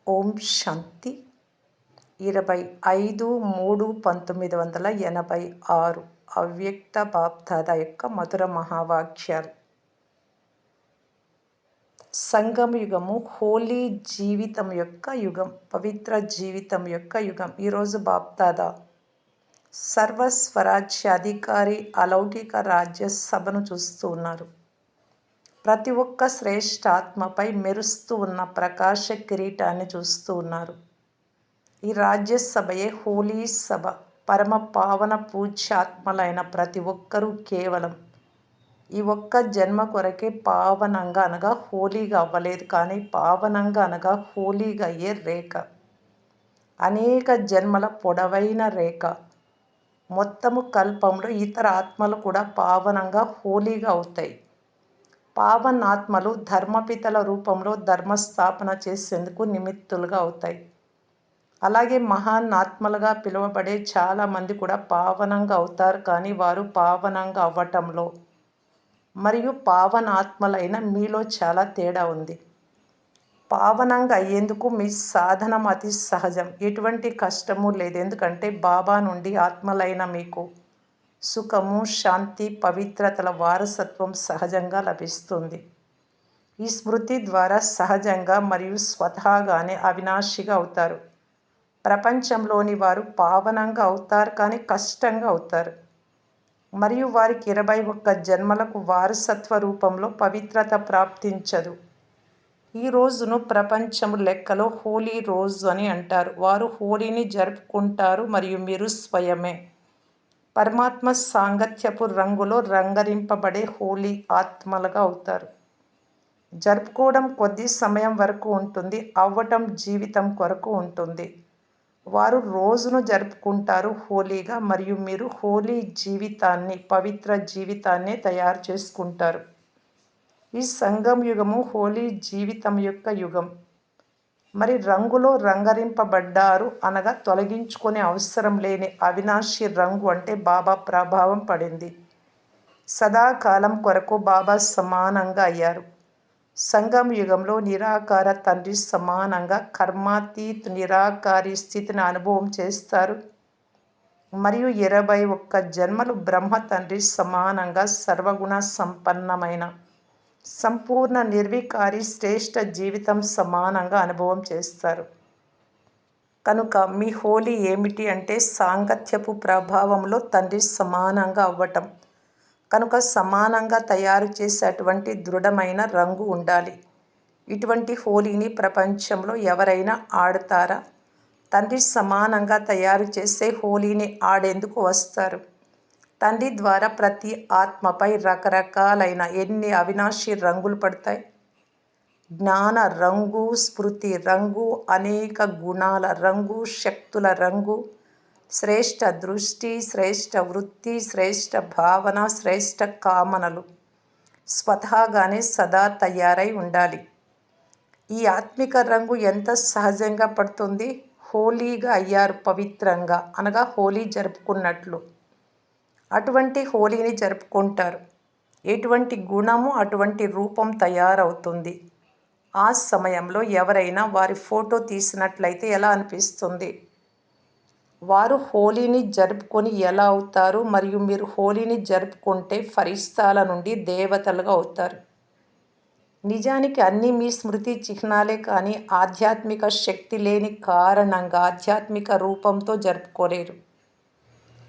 ఓం శాంతి 25/3/1986 అవ్యక్త బాప్దాద యొక్క మధుర మహావాక్యాలు. సంగమ యుగము హోలీ జీవితం యొక్క యుగం, పవిత్ర జీవితం యొక్క యుగం. ఈరోజు బాప్దాద సర్వస్వరాజ్యాధికారి అలౌకిక రాజ్యసభను చూస్తూ ఉన్నారు. ప్రతి ఒక్క శ్రేష్ఠ ఆత్మపై మెరుస్తూ ఉన్న ప్రకాశ కిరీటాన్ని చూస్తూ ఉన్నారు. ఈ రాజ్యసభయే హోలీ సభ. పరమ పావన పూజ్యాత్మలైన ప్రతి ఒక్కరూ కేవలం ఈ ఒక్క జన్మ కొరకే పావనంగా అనగా హోలీగా అవ్వలేదు, కానీ పావనంగా అనగా హోలీగా అయ్యే రేఖ, అనేక జన్మల పొడవైన రేఖ. మొత్తము కల్పంలో ఇతర ఆత్మలు కూడా పావనంగా హోలీగా అవుతాయి. పావన్ ఆత్మలు ధర్మపితల రూపంలో ధర్మస్థాపన చేసేందుకు నిమిత్తులుగా అవుతాయి. అలాగే మహాన్ ఆత్మలుగా పిలువబడే చాలామంది కూడా పావనంగా అవుతారు, కానీ వారు పావనంగా అవ్వటంలో మరియు పావన ఆత్మలైన మీలో చాలా తేడా ఉంది. పావనంగా అయ్యేందుకు మీ సాధనం అతి సహజం, ఎటువంటి కష్టము లేదు. ఎందుకంటే బాబా నుండి ఆత్మలైన మీకు సుఖము, శాంతి, పవిత్రతల వారసత్వం సహజంగా లభిస్తుంది. ఈ స్మృతి ద్వారా సహజంగా మరియు స్వతహాగానే అవినాశిగా అవుతారు. ప్రపంచంలోని వారు పావనంగా అవుతారు, కానీ కష్టంగా అవుతారు. మరియు వారికి 21 జన్మలకు వారసత్వ రూపంలో పవిత్రత ప్రాప్తించదు. ఈ రోజును ప్రపంచము లెక్కలో హోలీ రోజు అని అంటారు. వారు హోలీని జరుపుకుంటారు మరియు మీరు స్వయమే పరమాత్మ సాంగత్యపు రంగులో రంగరింపబడే హోలీ ఆత్మలుగా అవుతారు. జరుపుకోవడం కొద్ది సమయం వరకు ఉంటుంది, అవ్వటం జీవితం కొరకు ఉంటుంది. వారు రోజును జరుపుకుంటారు హోలీగా, మరియు మీరు హోలీ జీవితాన్ని, పవిత్ర జీవితాన్నే తయారు చేసుకుంటారు. ఈ సంగమ యుగము హోలీ జీవితం యొక్క యుగం. మరి రంగులో రంగరింపబడ్డారు అనగా తొలగించుకునే అవసరం లేని అవినాశి రంగు అంటే బాబా ప్రభావం పడింది. సదాకాలం కొరకు బాబా సమానంగా అయ్యారు. సంగమ యుగంలో నిరాకార తండ్రి సమానంగా కర్మాతీత్ నిరాకారి స్థితిని అనుభవం చేస్తారు. మరియు 21 జన్మలు బ్రహ్మ తండ్రి సమానంగా సర్వగుణ సంపన్నమైన సంపూర్ణ నిర్వికారి శ్రేష్ఠ జీవితం సమానంగా అనుభవం చేస్తారు. కనుక మీ హోలీ ఏమిటి అంటే సాంగత్యపు ప్రభావంలో తండ్రి సమానంగా అవ్వటం. కనుక సమానంగా తయారు చేసే అటువంటి దృఢమైన రంగు ఉండాలి. ఇటువంటి హోలీని ప్రపంచంలో ఎవరైనా ఆడతారా? తండ్రి సమానంగా తయారు చేసే హోలీని ఆడేందుకు వస్తారు. తండ్రి ద్వారా ప్రతి ఆత్మపై రకరకాలైన ఎన్ని అవినాశి రంగులు పడతాయి. జ్ఞాన రంగు, స్మృతి రంగు, అనేక గుణాల రంగు, శక్తుల రంగు, శ్రేష్ఠ దృష్టి, శ్రేష్ఠ వృత్తి, శ్రేష్ఠ భావన, శ్రేష్ఠ కామనలు స్వతహాగానే సదా తయారై ఉండాలి. ఈ ఆత్మిక రంగు ఎంత సహజంగా పడుతుంది? హోలీగా అయ్యారు, పవిత్రంగా అనగా హోలీ జరుపుకున్నట్లు. అటువంటి హోలీని జరుపుకుంటారు. ఎటువంటి గుణము అటువంటి రూపం తయారవుతుంది. ఆ సమయంలో ఎవరైనా వారి ఫోటో తీసినట్లయితే ఎలా అనిపిస్తుంది? వారు హోలీని జరుపుకొని ఎలా అవుతారు? మరియు మీరు హోలీని జరుపుకుంటే ఫరిస్తాల నుండి దేవతలుగా అవుతారు. నిజానికి అన్నీ మీ స్మృతి చిహ్నాలే, కానీ ఆధ్యాత్మిక శక్తి లేని కారణంగా ఆధ్యాత్మిక రూపంతో జరుపుకోలేరు.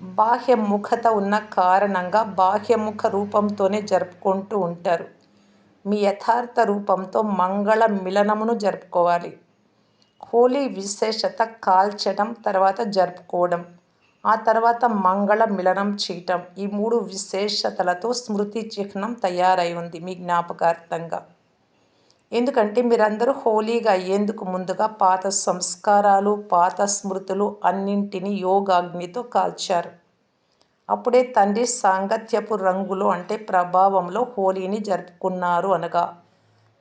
బాహ్యముఖత ఉన్న కారణంగా బాహ్యముఖ రూపంతోనే జరుపుకుంటూ ఉంటారు. మీ యథార్థ రూపంతో మంగళ మిలనమును జరుపుకోవాలి. హోలీ విశేషత కాల్చడం, తర్వాత జరుపుకోవడం, ఆ తర్వాత మంగళ మిలనం చేయటం. ఈ 3 విశేషతలతో స్మృతి చిహ్నం తయారై ఉంది మీ జ్ఞాపకార్థంగా. ఎందుకంటే మీరందరూ హోలీగా అయ్యేందుకు ముందుగా పాత సంస్కారాలు, పాత స్మృతులు అన్నింటినీ యోగాగ్నితో కాల్చారు. అప్పుడే తండ్రి సాంగత్యపు రంగులో అంటే ప్రభావంలో హోలీని జరుపుకున్నారు అనగా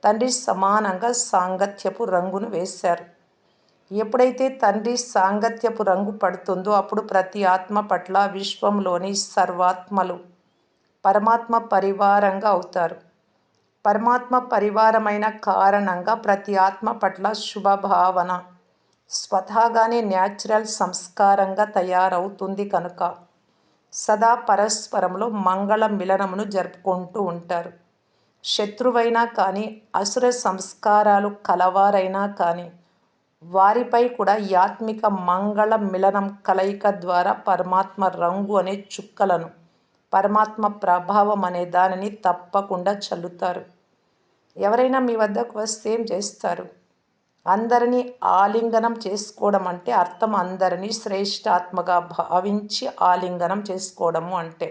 తండ్రి సమానంగా సాంగత్యపు రంగును వేశారు. ఎప్పుడైతే తండ్రి సాంగత్యపు రంగు పడుతుందో అప్పుడు ప్రతి ఆత్మ పట్ల విశ్వంలోని సర్వాత్మలు పరమాత్మ పరివారంగా అవుతారు. పరమాత్మ పరివారమైన కారణంగా ప్రతి ఆత్మ పట్ల శుభభావన స్వతహాగానే న్యాచురల్ సంస్కారంగా తయారవుతుంది కనుక సదా పరస్పరంలో మంగళ మిలనమును జరుపుకుంటూ ఉంటారు. శత్రువైనా కానీ, అసుర సంస్కారాలు కలవారైనా కానీ వారిపై కూడా యాత్మిక మంగళ మిలనం కలయిక ద్వారా పరమాత్మ రంగు అనే చుక్కలను, పరమాత్మ ప్రభావం అనే దానిని తప్పకుండా చల్లుతారు. ఎవరైనా మీ వద్దకు వస్తే ఏం చేస్తారు? అందరినీ ఆలింగనం చేసుకోవడం అంటే అర్థం అందరినీ శ్రేష్ఠాత్మగా భావించి ఆలింగనం చేసుకోవడము అంటే.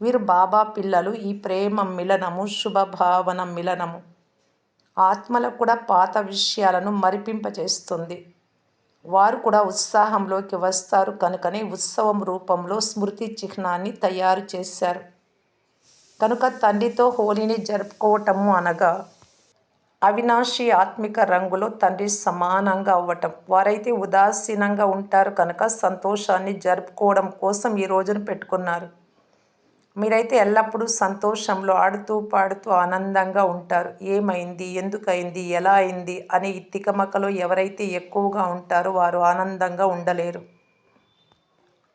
వీరు బాబా పిల్లలు. ఈ ప్రేమ మిలనము, శుభభావన మిలనము ఆత్మలకు కూడా పాత విషయాలను మరిపింపచేస్తుంది. వారు కూడా ఉత్సాహంలోకి వస్తారు కనుకనే ఉత్సవం రూపంలో స్మృతి చిహ్నాన్ని తయారు చేశారు. కనుక తండ్రితో హోలీని జరుపుకోవటము అనగా అవినాశి ఆత్మిక రంగులో తండ్రి సమానంగా అవ్వటం. వారైతే ఉదాసీనంగా ఉంటారు కనుక సంతోషాన్ని జరుపుకోవడం కోసం ఈ రోజును పెట్టుకున్నారు. మీరైతే ఎల్లప్పుడూ సంతోషంలో ఆడుతూ పాడుతూ ఆనందంగా ఉంటారు. ఏమైంది, ఎందుకయింది, ఎలా అయింది అనే ఈ తికమకలో ఎవరైతే ఎక్కువగా ఉంటారో వారు ఆనందంగా ఉండలేరు.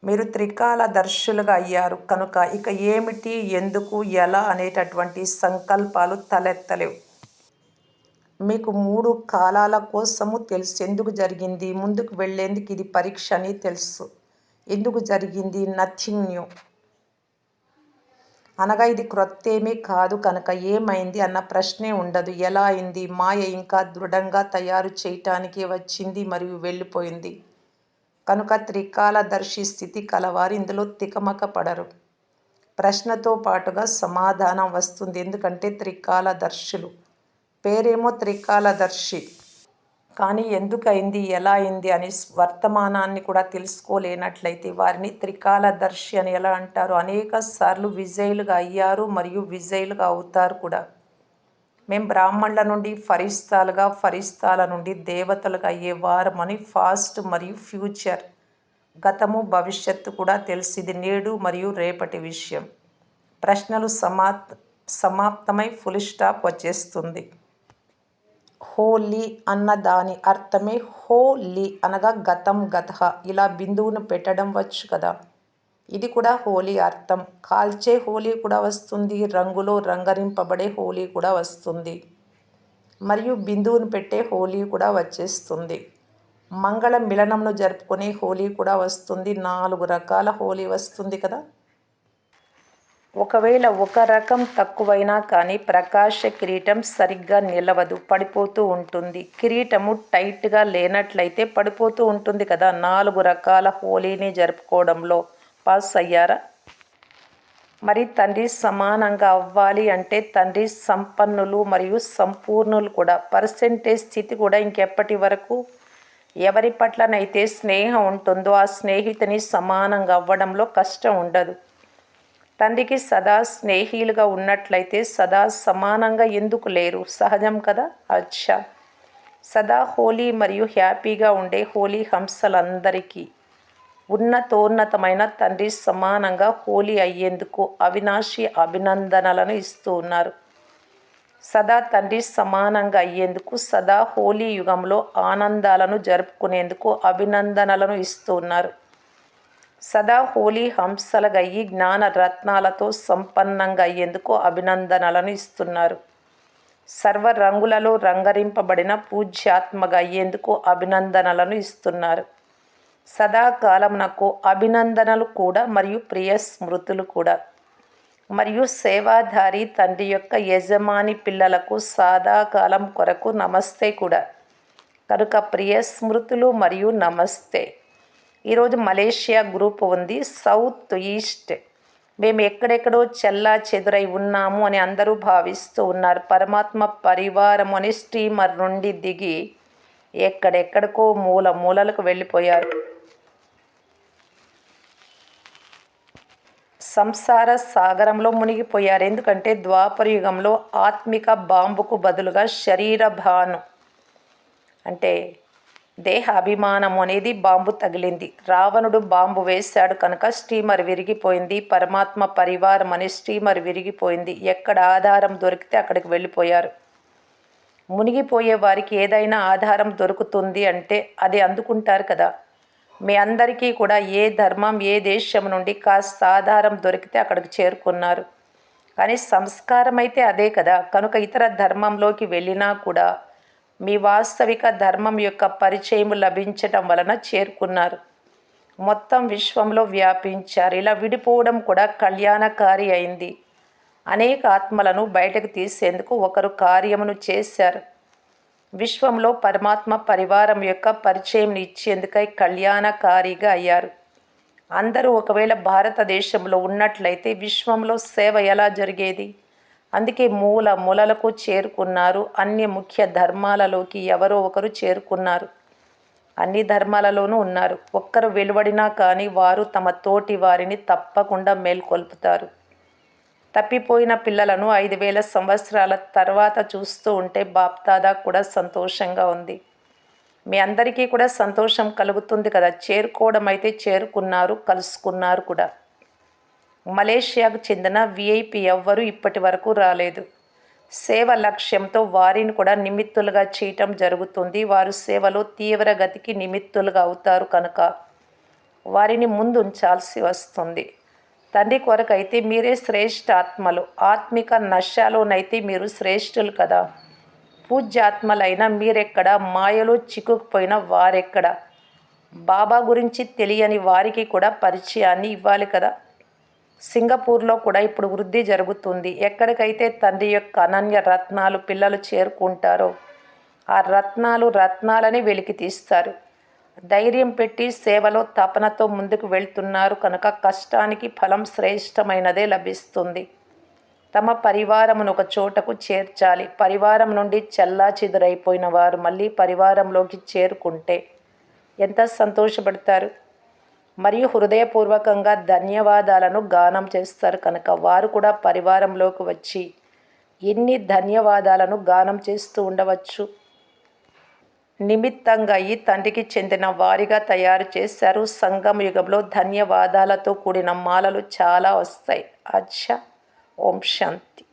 మీరు త్రికాలదర్శులుగా అయ్యారు కనుక ఇక ఏమిటి, ఎందుకు, ఎలా అనేటటువంటి సంకల్పాలు తలెత్తలేవు. మీకు 3 కాలాల కోసము తెలుసు. ఎందుకు జరిగింది, ముందుకు వెళ్లేందుకు ఇది పరీక్ష అని తెలుసు. ఎందుకు జరిగింది, నథింగ్ న్యూ అనగా ఇది క్రొత్తేమీ కాదు కనుక ఏమైంది అన్న ప్రశ్నే ఉండదు. ఎలా అయింది, మాయ ఇంకా దృఢంగా తయారు చేయటానికి వచ్చింది మరియు వెళ్ళిపోయింది కనుక త్రికాలదర్శి స్థితి కలవారు ఇందులో తికమక పడరు. ప్రశ్నతో పాటుగా సమాధానం వస్తుంది. ఎందుకంటే త్రికాలదర్శులు. పేరేమో త్రికాలదర్శి, కానీ ఎందుకయింది, ఎలా అయింది అని వర్తమానాన్ని కూడా తెలుసుకోలేనట్లయితే వారిని త్రికాలదర్శి అని ఎలా అంటారు? అనేక సార్లు విజయులుగా అయ్యారు మరియు విజయులుగా అవుతారు కూడా. మేము బ్రాహ్మణుల నుండి ఫరిస్తాలుగా, ఫరిస్తాల నుండి దేవతలుగా అయ్యేవారమని ఫాస్ట్ మరియు ఫ్యూచర్, గతము భవిష్యత్తు కూడా తెలుసు. ఇది నేడు మరియు రేపటి విషయం. ప్రశ్నలు సమాప్తమై ఫుల్ స్టాప్ వచ్చేస్తుంది. హోలీ అన్న దాని అర్థమే హోలీ అనగా గతం, గతః ఇలా బిందువును పెట్టడం వచ్చు కదా. ఇది కూడా హోలీ అర్థం. కాల్చే హోలీ కూడా వస్తుంది, రంగులో రంగరింపబడే హోలీ కూడా వస్తుంది మరియు బిందువును పెట్టే హోలీ కూడా వచ్చేస్తుంది. మంగళ మిలనంను జరుపుకునే హోలీ కూడా వస్తుంది. 4 రకాల హోలీ వస్తుంది కదా. ఒకవేళ ఒక రకం తక్కువైనా కానీ ప్రకాశ కిరీటం సరిగ్గా నిలవదు, పడిపోతూ ఉంటుంది. కిరీటము టైట్గా లేనట్లయితే పడిపోతూ ఉంటుంది కదా. 4 రకాల హోలీని జరుపుకోవడంలో పాస్ అయ్యారా? మరి తండ్రి సమానంగా అవ్వాలి అంటే తండ్రి సంపన్నులు మరియు సంపూర్ణులు కూడా. పర్సెంటేజ్ స్థితి కూడా ఇంకెప్పటి వరకు ఎవరి పట్లనైతే స్నేహం ఉంటుందో ఆ స్నేహితుని సమానంగా అవ్వడంలో కష్టం ఉండదు. తండ్రికి సదా స్నేహిలుగా ఉన్నట్లయితే సదా సమానంగా ఎందుకు లేరు? సహజం కదా. అచ్చా, సదా హోలీ మరియు హ్యాపీగా ఉండే హోలీ హంసలందరికీ ఉన్నతోన్నతమైన తండ్రి సమానంగా హోలీ అయ్యేందుకు అవినాశి అభినందనలను ఇస్తూ ఉన్నారు. సదా తండ్రి సమానంగా అయ్యేందుకు, సదా హోలీ యుగంలో ఆనందాలను జరుపుకునేందుకు అభినందనలను ఇస్తూ ఉన్నారు. సదా హోలీ హంసలుగా అయ్యి జ్ఞాన రత్నాలతో సంపన్నంగా అయ్యేందుకు అభినందనలను ఇస్తున్నారు. సర్వ రంగులలో రంగరింపబడిన పూజ్యాత్మగా అయ్యేందుకు అభినందనలను ఇస్తున్నారు. సదాకాలమునకు అభినందనలు కూడా మరియు ప్రియ స్మృతులు కూడా. మరియు సేవాధారి తండ్రి యొక్క యజమాని పిల్లలకు సదాకాలం కొరకు నమస్తే కూడా. కనుక ప్రియ స్మృతులు మరియు నమస్తే. ఈరోజు మలేషియా గ్రూప్ ఉంది, సౌత్ ఈస్ట్. మేము ఎక్కడెక్కడో చెల్లా చెదురై ఉన్నాము అని అందరూ భావిస్తూ ఉన్నారు. పరమాత్మ పరివారం అని స్టీమర్ నుండి దిగి ఎక్కడెక్కడికో మూలలకు వెళ్ళిపోయారు. సంసార సాగరంలో మునిగిపోయారు. ఎందుకంటే ద్వాపర యుగంలో ఆత్మిక బాంబుకు బదులుగా శరీర భాను అంటే దేహాభిమానం అనేది బాంబు తగిలింది. రావణుడు బాంబు వేశాడు కనుక స్టీమర్ విరిగిపోయింది. పరమాత్మ పరివారం అనే స్టీమర్ విరిగిపోయింది. ఎక్కడ ఆధారం దొరికితే అక్కడికి వెళ్ళిపోయారు. మునిగిపోయే వారికి ఏదైనా ఆధారం దొరుకుతుంది అంటే అది అందుకుంటారు కదా. మీ అందరికీ కూడా ఏ ధర్మం ఏ దేశం నుండి కాస్త ఆధారం దొరికితే అక్కడికి చేరుకున్నారు. కానీ సంస్కారం అయితే అదే కదా. కనుక ఇతర ధర్మంలోకి వెళ్ళినా కూడా మీ వాస్తవిక ధర్మం యొక్క పరిచయం లభించటం వలన చేరుకున్నారు. మొత్తం విశ్వంలో వ్యాపించారు. ఇలా విడిపోవడం కూడా కళ్యాణకారి అయింది. అనేక ఆత్మలను బయటకు తీసేందుకు ఒకరు కార్యమును చేశారు. విశ్వంలో పరమాత్మ పరివారం యొక్క పరిచయం ఇచ్చేందుకై కళ్యాణకారిగా అయ్యారు. అందరూ ఒకవేళ భారతదేశంలో ఉన్నట్లయితే విశ్వంలో సేవ ఎలా జరిగేది? అందుకే మూలలకు చేరుకున్నారు. అన్ని ముఖ్య ధర్మాలలోకి ఎవరో ఒకరు చేరుకున్నారు. అన్ని ధర్మాలలోనూ ఉన్నారు. ఒక్కరు వెలువడినా కానీ వారు తమ తోటి వారిని తప్పకుండా మేల్కొల్పుతారు. తప్పిపోయిన పిల్లలను 5000 సంవత్సరాల తర్వాత చూస్తూ ఉంటే బాప్దాదా కూడా సంతోషంగా ఉంది. మీ అందరికీ కూడా సంతోషం కలుగుతుంది కదా. చేరుకోవడం అయితే చేరుకున్నారు, కలుసుకున్నారు కూడా. మలేషియాకు చెందిన విఐపి ఎవ్వరూ ఇప్పటి వరకు రాలేదు. సేవ లక్ష్యంతో వారిని కూడా నిమిత్తులుగా చేయటం జరుగుతుంది. వారు సేవలో తీవ్రగతికి నిమిత్తులుగా అవుతారు కనుక వారిని ముందు ఉంచాల్సి వస్తుంది. తండ్రి కొరకైతే మీరే శ్రేష్ఠ ఆత్మలు. ఆత్మిక నశలోనైతే మీరు శ్రేష్ఠులు కదా. పూజ్యాత్మలైన మీరెక్కడ, మాయలో చిక్కుకుపోయిన వారెక్కడ? బాబా గురించి తెలియని వారికి కూడా పరిచయాన్ని ఇవ్వాలి కదా. సింగపూర్లో కూడా ఇప్పుడు వృద్ధి జరుగుతుంది. ఎక్కడికైతే తండ్రి యొక్క అనన్య రత్నాలు పిల్లలు చేరుకుంటారో ఆ రత్నాలని వెలికి తీస్తారు. ధైర్యం పెట్టి సేవలో తపనతో ముందుకు వెళ్తున్నారు కనుక కష్టానికి ఫలం శ్రేష్టమైనదే లభిస్తుంది. తమ పరివారమును ఒక చోటకు చేర్చాలి. పరివారం నుండి చెల్లాచెదురైపోయిన వారు మళ్ళీ పరివారంలోకి చేరుకుంటే ఎంత సంతోషపడతారు. మరియు హృదయపూర్వకంగా ధన్యవాదాలను గానం చేస్తారు కనుక వారు కూడా పరివారంలోకి వచ్చి ఎన్ని ధన్యవాదాలను గానం చేస్తూ ఉండవచ్చు. నిమిత్తంగా ఈ తండ్రికి చెందిన వారిగా తయారు చేశారు. సంగమ యుగంలో ధన్యవాదాలతో కూడిన మాలలు చాలా వస్తాయి. అచ్చా, ఓం శాంతి.